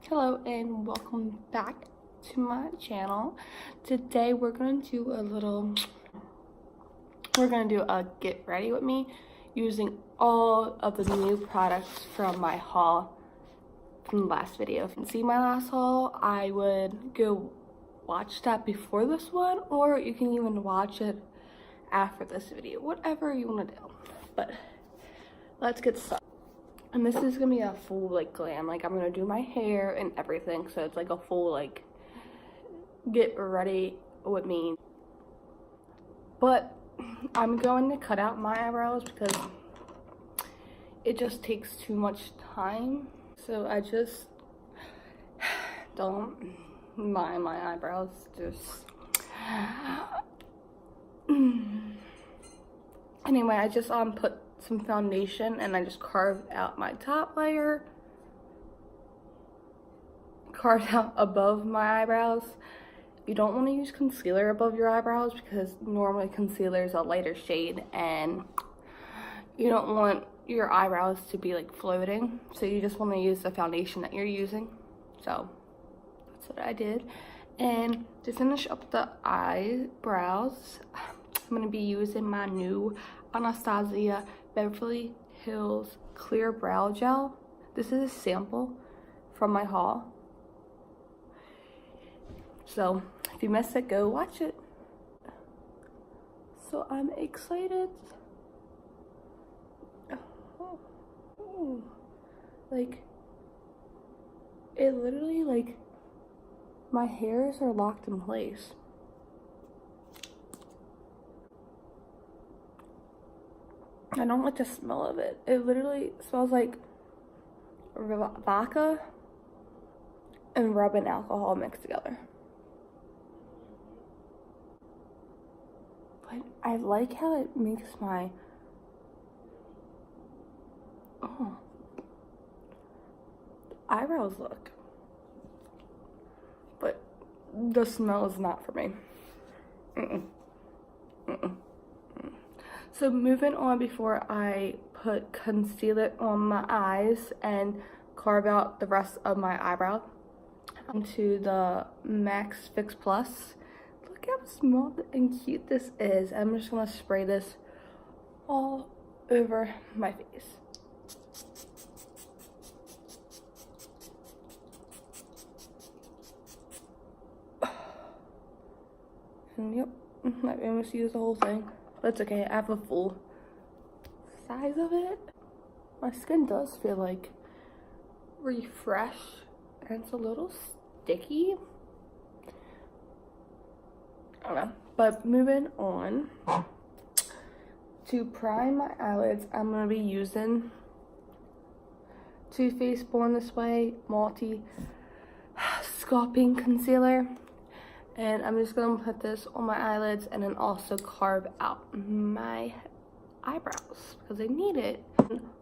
Hello and welcome back to my channel. Today we're gonna do a get ready with me using all of the new products from my haul from the last video. If you didn't see my last haul, I would go watch that before this one, or you can even watch it after this video, whatever you want to do. But let's get started. And this is gonna be a full like glam, like I'm gonna do my hair and everything, so it's like a full like get ready with me. But I'm going to cut out my eyebrows because it just takes too much time, so I just don't mind my eyebrows. Just anyway, I just put some foundation and I just carved out my top layer, carved out above my eyebrows. You don't want to use concealer above your eyebrows because normally concealer is a lighter shade and you don't want your eyebrows to be like floating, so you just want to use the foundation that you're using. So that's what I did. And to finish up the eyebrows, I'm going to be using my new Anastasia Beverly Hills Clear Brow Gel. This is a sample from my haul, so if you missed it, go watch it. So I'm excited. Like, it literally, like, my hairs are locked in place. I don't like the smell of it. It literally smells like vodka and rubbing alcohol mixed together. But I like how it makes my eyebrows look. But the smell is not for me. So moving on, before I put concealer on my eyes and carve out the rest of my eyebrow, onto the Max Fix Plus. Look how small and cute this is. I'm just gonna spray this all over my face. And yep, I almost used the whole thing. But it's okay, I have a full size of it. My skin does feel like refreshed, and it's a little sticky. I don't know. But moving on, to prime my eyelids, I'm going to be using Too Faced Born This Way Multi Sculpting Concealer. And I'm just going to put this on my eyelids and then also carve out my eyebrows because I need it.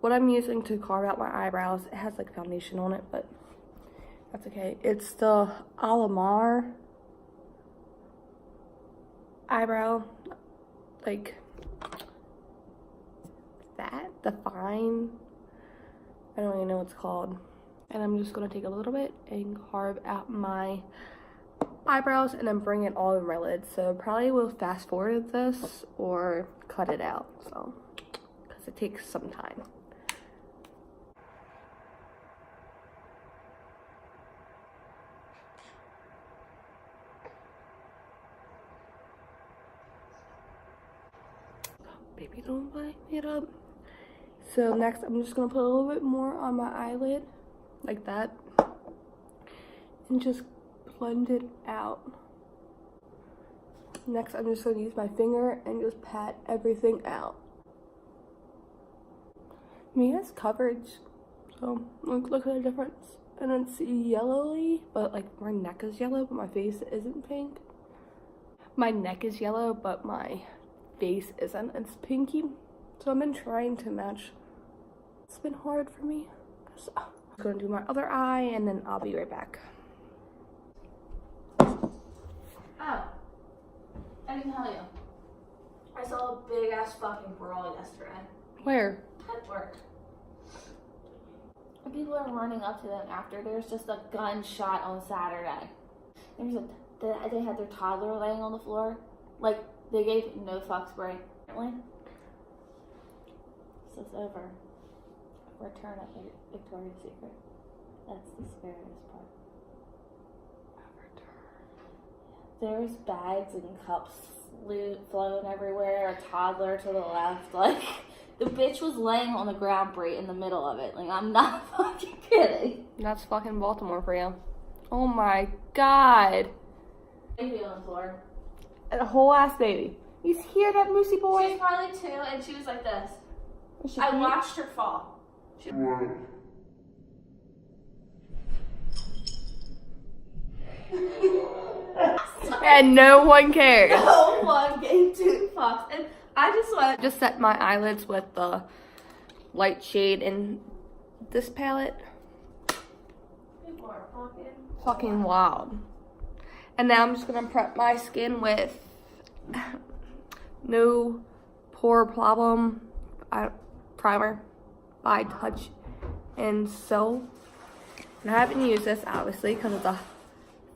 What I'm using to carve out my eyebrows, it has like foundation on it, but that's okay. It's the Alamar eyebrow, like that, the fine, I don't even know what it's called. And I'm just going to take a little bit and carve out my eyebrows and then bring it all in my lid. So probably will fast forward this or cut it out, so because it takes some time. Baby, don't light it up. So next I'm just gonna put a little bit more on my eyelid like that and just blend it out. Next, I'm just going to use my finger and just pat everything out. Me has coverage, so look at the difference. And it's yellowy, but like my neck is yellow, but my face isn't pink. My neck is yellow, but my face isn't. It's pinky. So I've been trying to match. It's been hard for me. So I'm going to do my other eye and then I'll be right back. Oh, I didn't tell you. I saw a big ass fucking brawl yesterday. Where? At work. And people are running up to them after there's just a gunshot on Saturday. They had their toddler laying on the floor. Like, they gave no fucks, right? So it's over. Return at Victoria's Secret. That's the scariest part. There's bags and cups flown everywhere. A toddler to the left. Like, the bitch was laying on the ground right in the middle of it. Like, I'm not fucking kidding. That's fucking Baltimore for you. Oh my god. Baby on the floor. A whole ass baby. You hear that, Moosey boy? She's probably 2, and she was like this. I watched her fall. And no one cared. No one gave 2 fucks. And I just set my eyelids with the light shade in this palette. People are fucking wild. And now I'm just gonna prep my skin with No Pore Problem primer by Touch and So. And I haven't used this obviously because it's a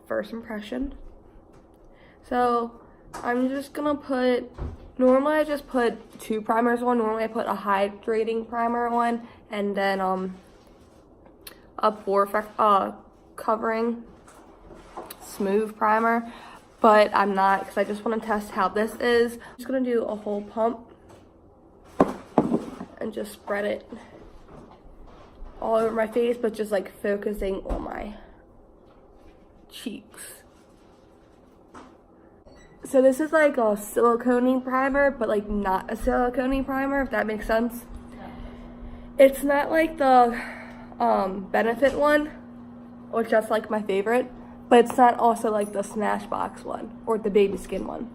first impression. So I'm just gonna put, normally I just put 2 primers on. Normally I put a hydrating primer on and then a pore covering smooth primer, but I'm not, because I just want to test how this is. I'm just gonna do a whole pump and just spread it all over my face, but just like focusing on my cheeks. So this is like a silicone primer, but like not a silicone primer, if that makes sense. It's not like the Benefit one, which that's like my favorite, but it's not also like the Smashbox one or the Baby Skin one.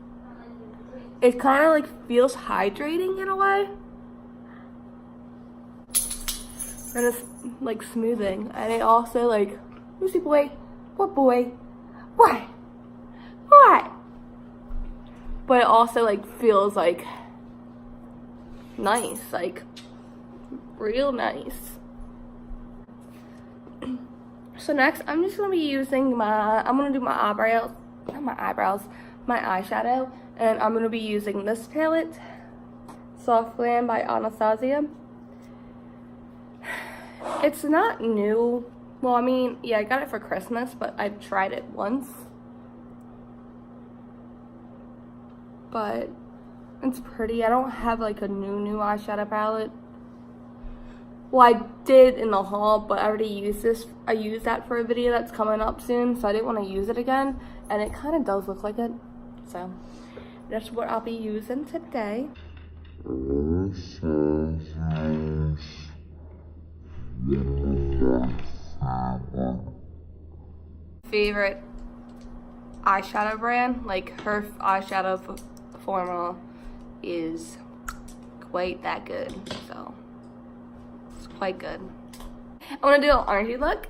It kind of like feels hydrating in a way, and it's like smoothing, and it also like, Lucy boy, what boy, what? But it also like feels like nice, like real nice. So next, I'm just gonna be using I'm gonna do my eyeshadow, and I'm gonna be using this palette, Soft Glam by Anastasia. It's not new. Well, I mean, yeah, I got it for Christmas, but I've tried it once. But it's pretty. I don't have like a new eyeshadow palette. Well, I did in the haul, but I already used this. I used that for a video that's coming up soon, so I didn't want to use it again. And it kind of does look like it. So that's what I'll be using today. Favorite eyeshadow brand, like her eyeshadow formula is quite that good, so it's quite good. I'm gonna do an orangey look,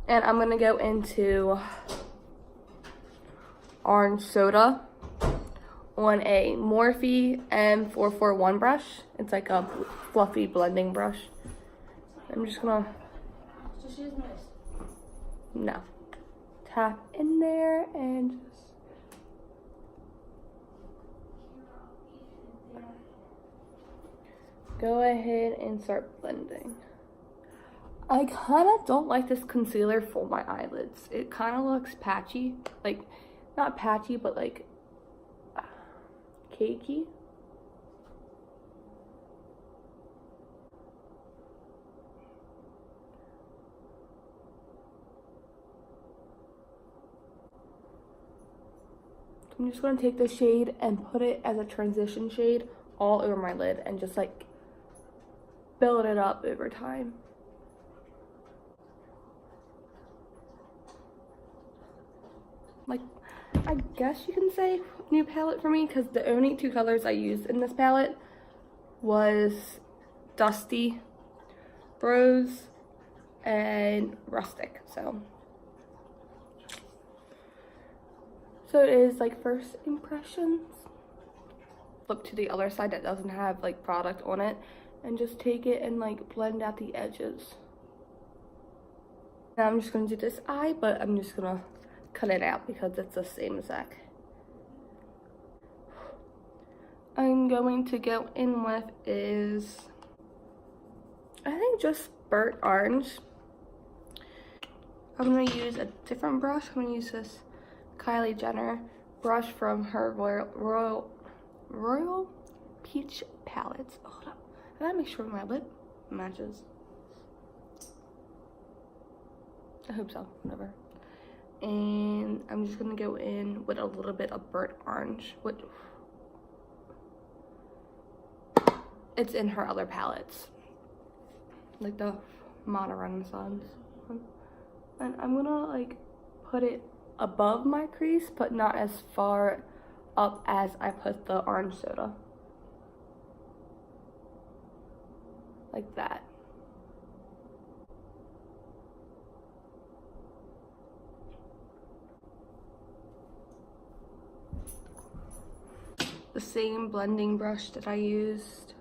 and I'm gonna go into Orange Soda on a Morphe M441 brush. It's like a fluffy blending brush. I'm just gonna tap in there and just go ahead and start blending. I kind of don't like this concealer for my eyelids. It kind of looks patchy, like not patchy, but like cakey. I'm just going to take the shade and put it as a transition shade all over my lid and just like build it up over time. Like, I guess you can say new palette for me, because the only 2 colors I used in this palette was Dusty Rose and Rustic. So it is like first impressions. Flip to the other side that doesn't have like product on it, and just take it and like blend out the edges. Now I'm just gonna do this eye, but I'm just gonna cut it out because it's the same exact. I'm going to go in with is, I think, just burnt orange. I'm gonna use a different brush. I'm gonna use this Kylie Jenner brush from her Royal Peach palettes. Hold up, I gotta make sure my lip matches. I hope so, whatever. And I'm just gonna go in with a little bit of burnt orange. It's in her other palettes, like the Modern Renaissance one. And I'm gonna like put it above my crease, but not as far up as I put the orange soda. Like that. The same blending brush that I used.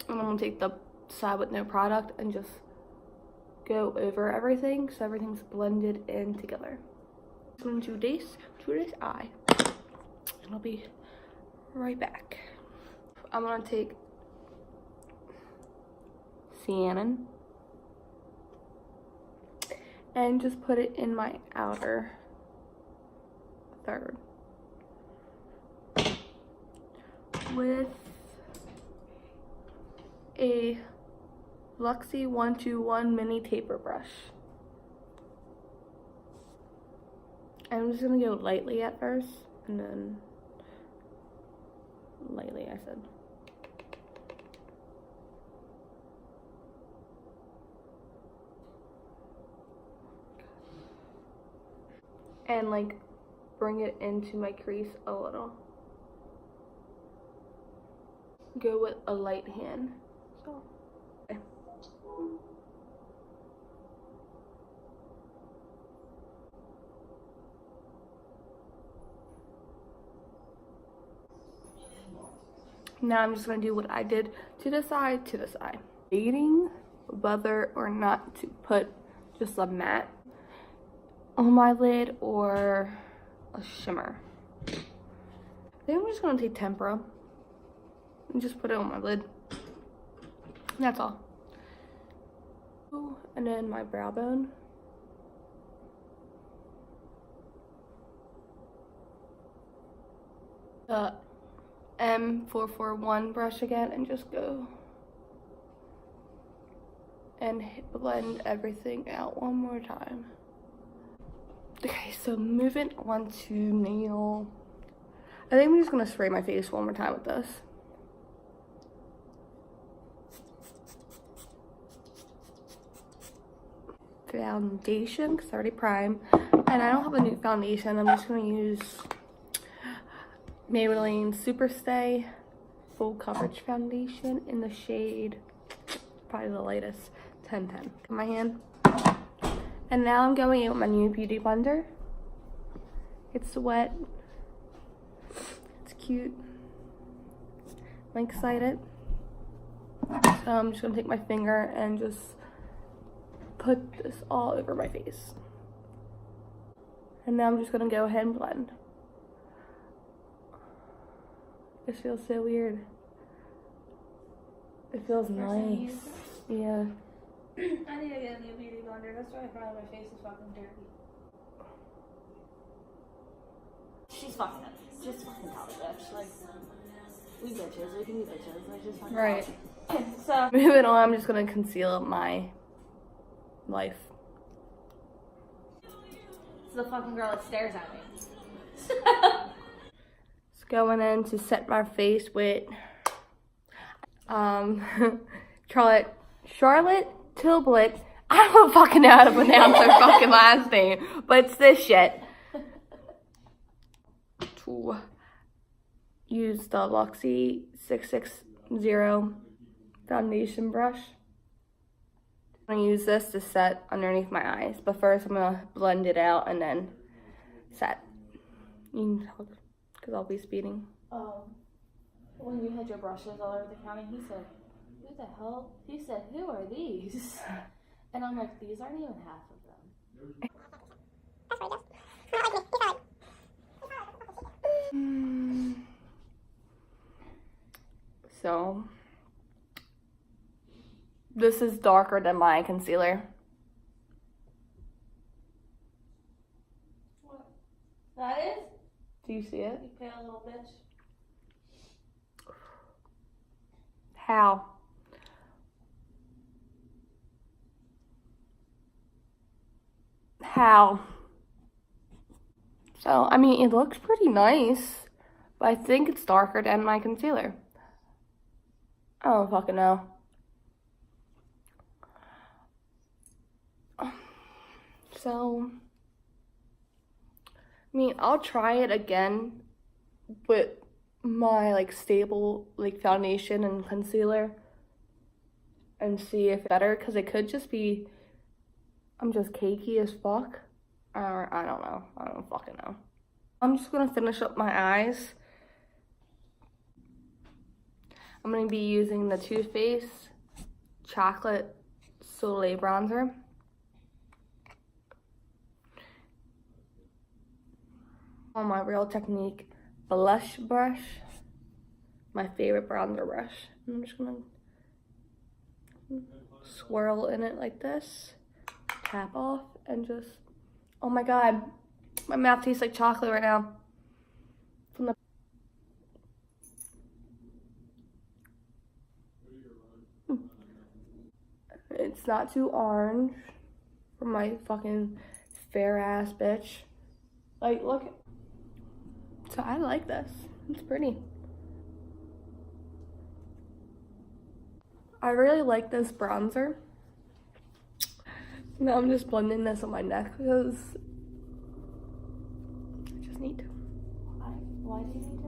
And I'm gonna take the side with no product and just go over everything so everything's blended in together. I'm gonna do this to this eye, and I'll be right back. I'm gonna take Cinnamon and just put it in my outer third with a Luxie 121 mini taper brush. I'm just gonna go lightly at first, and then lightly, I said. And like bring it into my crease a little. Go with a light hand. So, okay. Now I'm just gonna do what I did to the side, debating whether or not to put just a matte on my lid or a shimmer. I think I'm just gonna take tempera and just put it on my lid. That's all. And then my brow bone. The M441 brush again, and just go and blend everything out one more time. Okay, so moving on to nail. I think I'm just gonna spray my face one more time with this. Foundation, because I already primed, and I don't have a new foundation. I'm just gonna use Maybelline Superstay Full Coverage Foundation in the shade, probably the lightest, 1010. In my hand. And now I'm going in with my new beauty blender. It's wet. It's cute. I'm excited. So I'm just gonna take my finger and just put this all over my face. And now I'm just gonna go ahead and blend. This feels so weird. It feels nice. Yeah. I need to get a new beauty blender. That's why probably my face is fucking dirty. She's fucking nuts. Just fucking tell the bitch. Like, we bitches. We can be bitches. Like, just fucking Right. So, moving on, I'm just gonna conceal my life. it's the fucking girl that stares at me. Just going in to set my face with Charlotte Tilbury. I don't fucking know how to pronounce her fucking last name, but it's this shit. To use the Luxie 660 foundation brush. I'm gonna use this to set underneath my eyes, but first I'm gonna blend it out and then set. You can tell because I'll be speeding. When you had your brushes all over the counter, he said, who the hell? He said, who are these? And I'm like, these aren't even half of them. So, this is darker than my concealer. What? That is? Do you see it? You pale little bitch. How? How? So, I mean, it looks pretty nice, but I think it's darker than my concealer. I don't fucking know. So, I mean, I'll try it again with my like stable like foundation and concealer and see if it's better, because it could just be I'm just cakey as fuck, or I don't know. I don't fucking know. I'm just gonna finish up my eyes. I'm gonna be using the Too Faced Chocolate Soleil Bronzer. On my Real Technique blush brush, my favorite bronzer brush. I'm just gonna swirl in it like this, tap off, and just, oh my god, my mouth tastes like chocolate right now. From the It's not too orange for my fucking fair ass bitch. Like, look. So I like this. It's pretty. I really like this bronzer. Now I'm just blending this on my neck because I just need to. Why do you need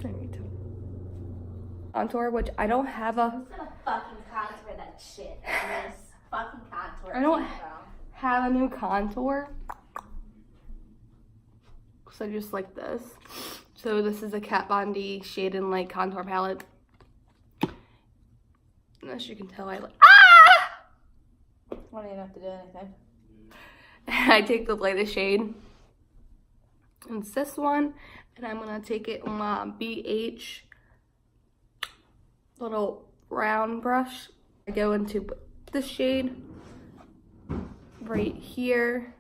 to? I need to. Contour, which I don't have a. I'm gonna fucking contour that shit. This fucking contour. I don't have a new contour. So just like this. So this is a Kat Von D Shade and Light contour palette. And as you can tell, I like. I don't even have to do anything. I take the lightest shade. And it's this one. And I'm gonna take it on my BH little round brush. I go into this shade right here.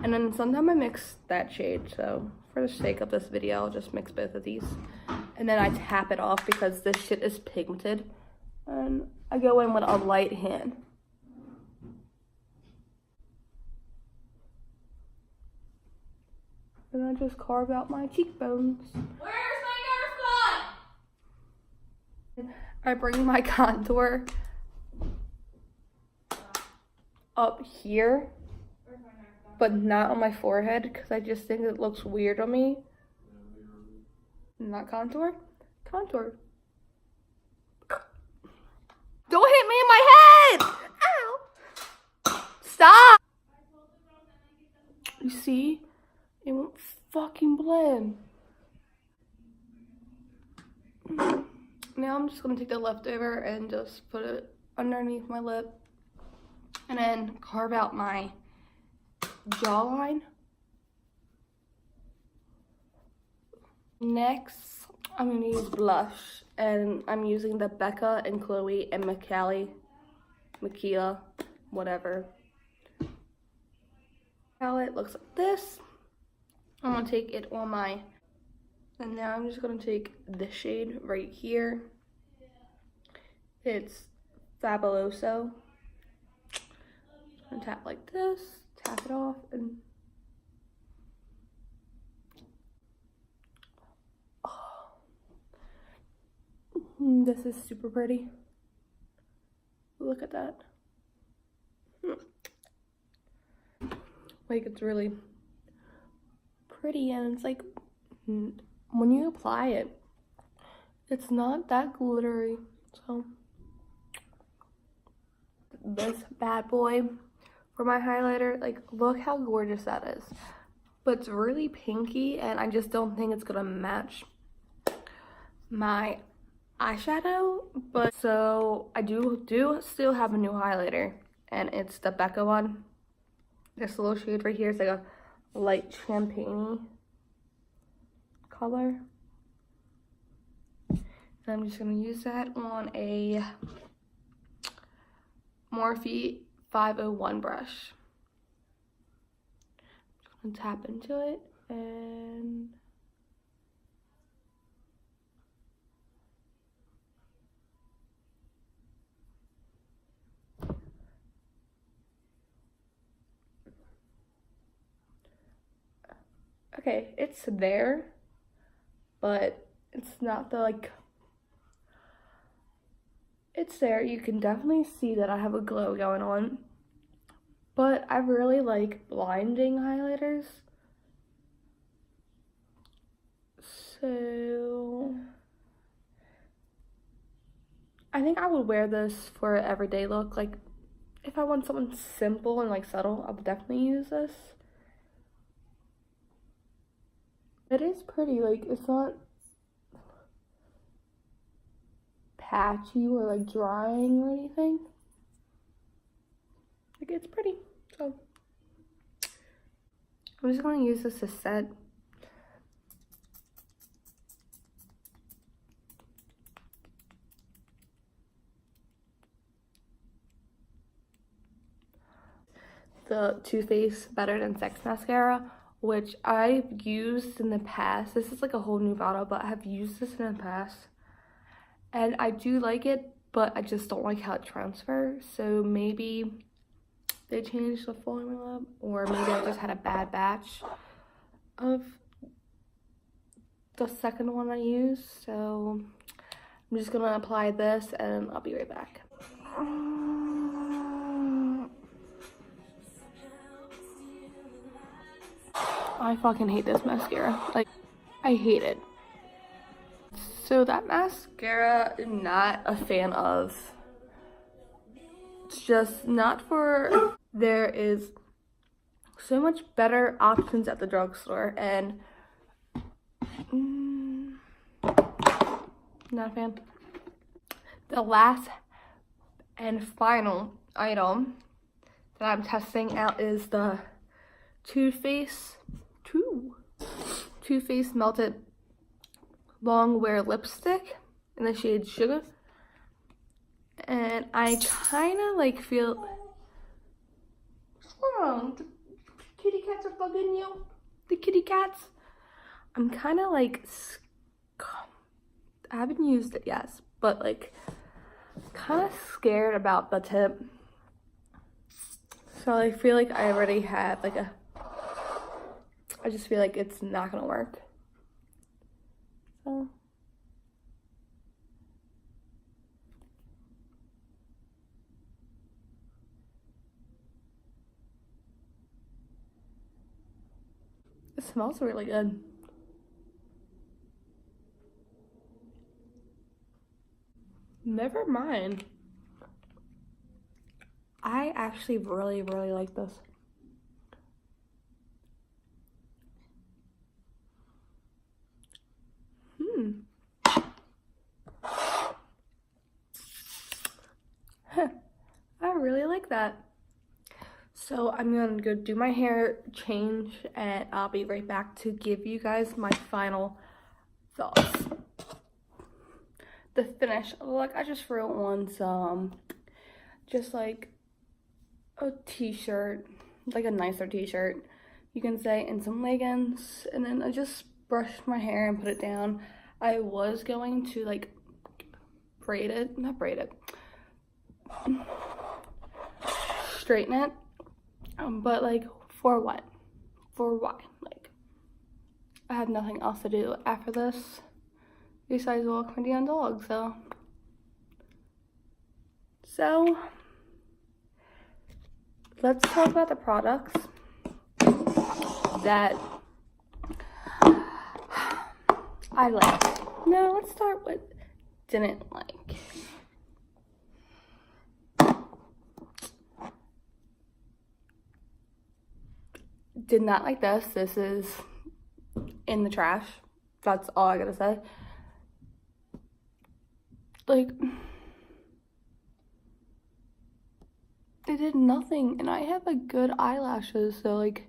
And then sometimes I mix that shade, so for the sake of this video, I'll just mix both of these. And then I tap it off because this shit is pigmented. And I go in with a light hand. And I just carve out my cheekbones. Where's my Nerf gun? I bring my contour up here, but not on my forehead because I just think it looks weird on me. Not contour. Contour. Don't hit me in my head! Ow! Stop! You see? It won't fucking blend. Now I'm just gonna take the leftover and just put it underneath my lip and then carve out my jawline. Next, I'm gonna use blush, and I'm using the Becca and Chloe and Makila, whatever palette. Looks like this. I'm gonna take it on my, and now I'm just gonna take this shade right here. It's Fabuloso. And tap like this, tap it off, and this is super pretty. Look at that. Like, it's really pretty, and it's like when you apply it, it's not that glittery. So this bad boy for my highlighter, like, look how gorgeous that is. But it's really pinky, and I just don't think it's gonna match my eyeshadow, but so I do still have a new highlighter, and it's the Becca one. This little shade right here is like a light champagne color. And I'm just gonna use that on a Morphe 501 brush. Just gonna tap into it and okay, it's there, but it's not the like, it's there. You can definitely see that I have a glow going on, but I really like blinding highlighters. So I think I would wear this for an everyday look. Like if I want something simple and like subtle, I would definitely use this. It is pretty, like it's not patchy or like drying or anything. Like it's pretty. So I'm just gonna use this to set. The Too Faced Better Than Sex mascara, which I've used in the past. This is like a whole new bottle, but I have used this in the past. And I do like it, but I just don't like how it transfers. So maybe they changed the formula, or maybe I just had a bad batch of the second one I used. So I'm just gonna apply this and I'll be right back. I fucking hate this mascara. Like, I hate it. So that mascara, I'm not a fan of. It's just not for, there is so much better options at the drugstore, and not a fan. The last and final item that I'm testing out is the Too Faced Melted Long Wear Lipstick in the shade Sugar. And I kind of like feel, what's wrong? The kitty cats are bugging you? The kitty cats? I'm kind of like, I haven't used it yet, but like kind of scared about the tip. So I feel like I already have like I just feel like it's not gonna work. So it smells really good. Never mind. I actually really like this. I really like that. So I'm gonna go do my hair, change, and I'll be right back to give you guys my final thoughts. The finish look, I just threw on some, just like a t-shirt, like a nicer t-shirt, you can say, and some leggings, and then I just brushed my hair and put it down. I was going to like braid it, not braid it, straighten it, but like for what? For why? Like I had nothing else to do after this besides walk my damn dog. So let's talk about the products that I liked. No, let's start with didn't like. Did not like this. This is in the trash. That's all I gotta say. like, it did nothing, and I have like good eyelashes, so like,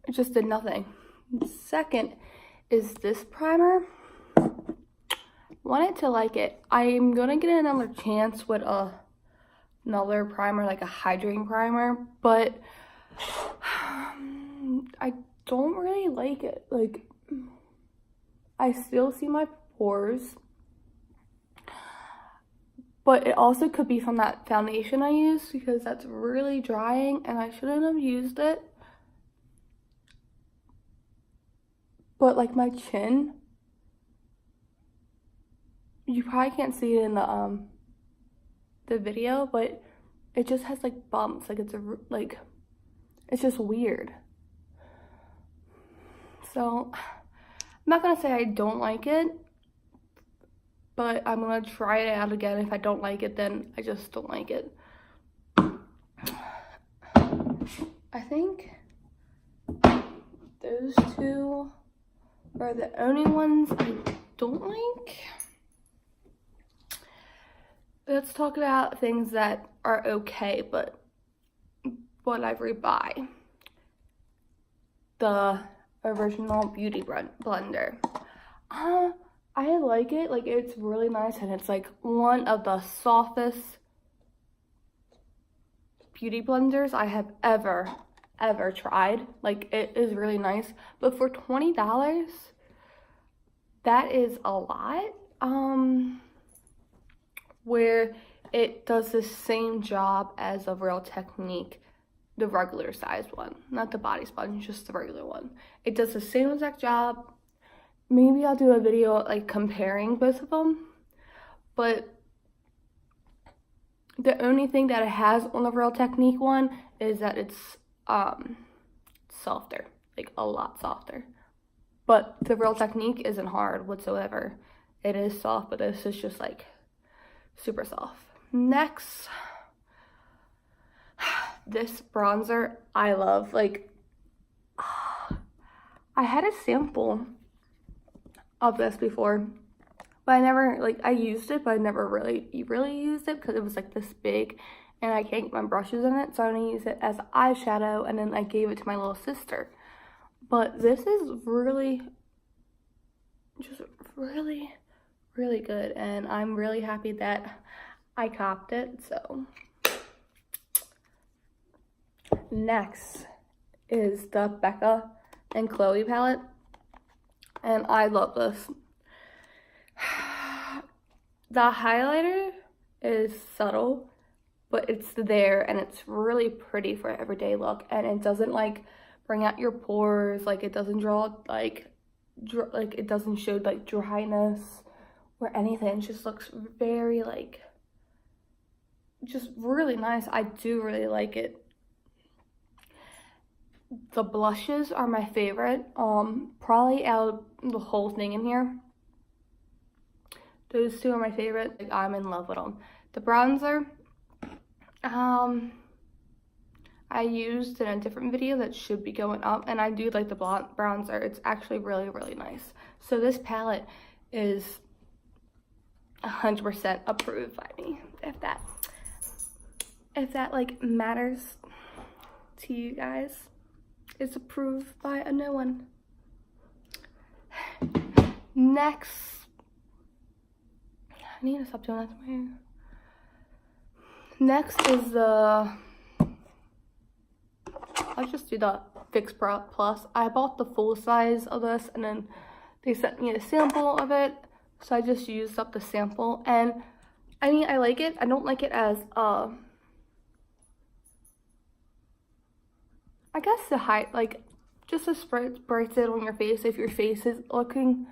it just did nothing. Second is this primer. Wanted to like it. I'm gonna get another chance with another primer, like a hydrating primer, but I don't really like it. Like, I still see my pores, but it also could be from that foundation I used, because that's really drying and I shouldn't have used it. But like my chin, you probably can't see it in the video, but it just has like bumps. Like, it's just weird. So I'm not gonna say I don't like it, but I'm gonna try it out again. If I don't like it, then I just don't like it. I think those two are the only ones I don't like. Let's talk about things that are okay, but what I rebuy. The original Beauty Blender. I like it. Like, it's really nice, and it's like one of the softest beauty blenders I have ever tried. Like, it is really nice, but for $20, that is a lot. Where it does the same job as a Real Technique, the regular sized one, not the body sponge, just the regular one. It does the same exact job. Maybe I'll do a video like comparing both of them, but the only thing that it has on the Real Technique one is that it's softer, like a lot softer. But the Real Technique isn't hard whatsoever. It is soft, but this is just like super soft. Next, this bronzer I love. Like, I had a sample of this before, but I never, like, I used it, but I never really used it because it was like this big and I can't get my brushes in it, so I'm gonna use it as eyeshadow, and then I gave it to my little sister. But this is really, just really good, and I'm really happy that I copped it. So next is the Becca and Chloe palette, and I love this. The highlighter is subtle, but it's there, and it's really pretty for an everyday look, and it doesn't like bring out your pores. Like, it doesn't draw like it doesn't show like dryness or anything. It just looks very like, just really nice. I do really like it. The blushes are my favorite. Probably out of the whole thing in here, those two are my favorite. Like, I'm in love with them. The bronzer, I used in a different video that should be going up, and I do like the bronzer. It's actually really nice. So this palette is 100% approved by me, if that like matters to you guys. It's approved by a no one. Next, I need to stop doing that to my hair. Next is the, I'll just do the Fix Plus. I bought the full size of this, and then they sent me a sample of it, so I just used up the sample. And I mean, I like it. I don't like it as I guess the height, like, just a spritz it on your face if your face is looking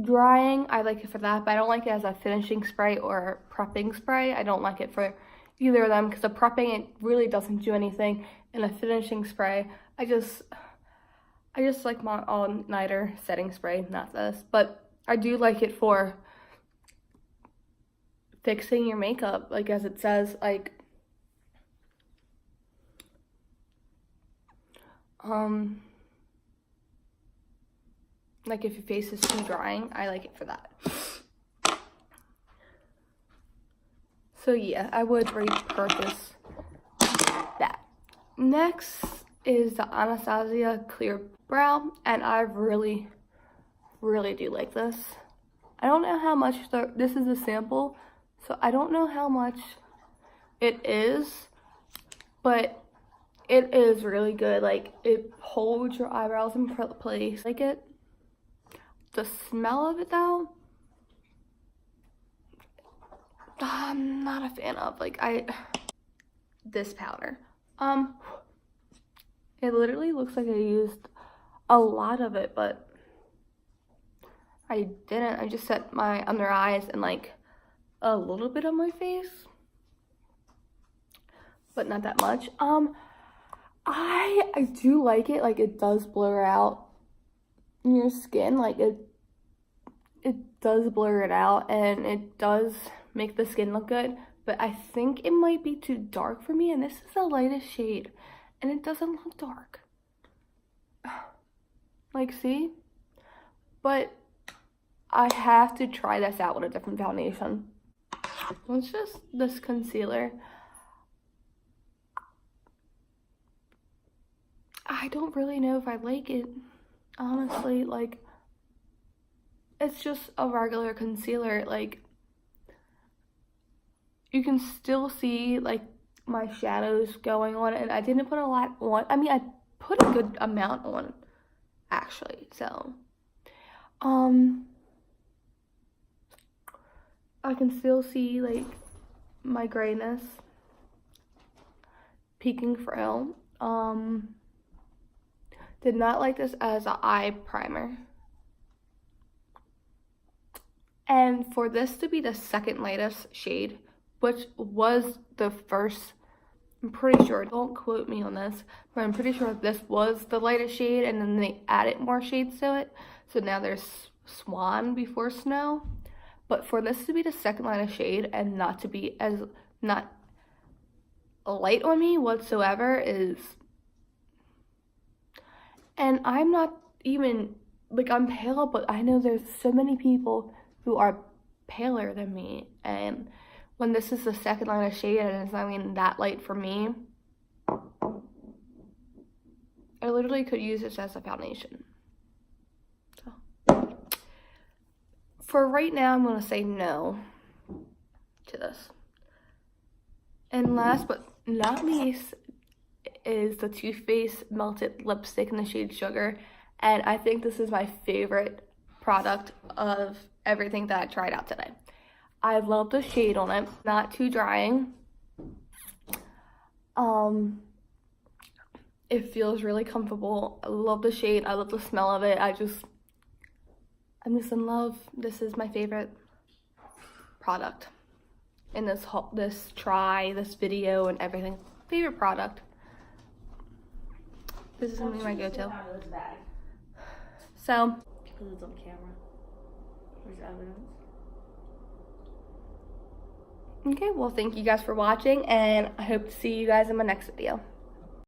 drying. I like it for that, but I don't like it as a finishing spray or prepping spray. I don't like it for either of them, because the prepping, it really doesn't do anything, and a finishing spray, I just like my all-nighter setting spray, not this. But I do like it for fixing your makeup, like, as it says, like, Like if your face is too drying, I like it for that. So yeah, I would repurchase that. Next is the Anastasia Clear Brow, and I really do like this. I don't know how much, this is a sample, so I don't know how much it is, but it is really good. Like, it holds your eyebrows in place. Like it. The smell of it though, I'm not a fan of. Like, this powder. It literally looks like I used a lot of it, but I didn't. I just set my under eyes and like a little bit on my face, but not that much. I do like it. Like, it does blur out your skin. Like, it does blur it out, and it does make the skin look good, but I think it might be too dark for me, and this is the lightest shade, and it doesn't look dark. Like, see? But I have to try this out with a different foundation. It's just this concealer. I don't really know if I like it, honestly. Like, it's just a regular concealer. Like, you can still see like my shadows going on, and I didn't put a lot on. I mean, I put a good amount on, actually. So I can still see like my grayness peeking through. Did not like this as an eye primer. And for this to be the second lightest shade, which was the first, I'm pretty sure, don't quote me on this, but I'm pretty sure this was the lightest shade, and then they added more shades to it. So now there's Swan before Snow. But for this to be the second lightest shade and not to be as, not light on me whatsoever is, and I'm not even, like, I'm pale, but I know there's so many people who are paler than me, and when this is the second lightest shade and it's not even that light for me, I literally could use this as a foundation. So for right now, I'm gonna say no to this. And last but not least is the Too Faced Melted Lipstick in the shade Sugar, and I think this is my favorite product of everything that I tried out today. I love the shade on it, not too drying. It feels really comfortable. I love the shade. I love the smell of it. I'm just in love. This is my favorite product in this video and everything. Favorite product. This is something I go to. So, because it's on camera. There's evidence. Okay, well, thank you guys for watching, and I hope to see you guys in my next video.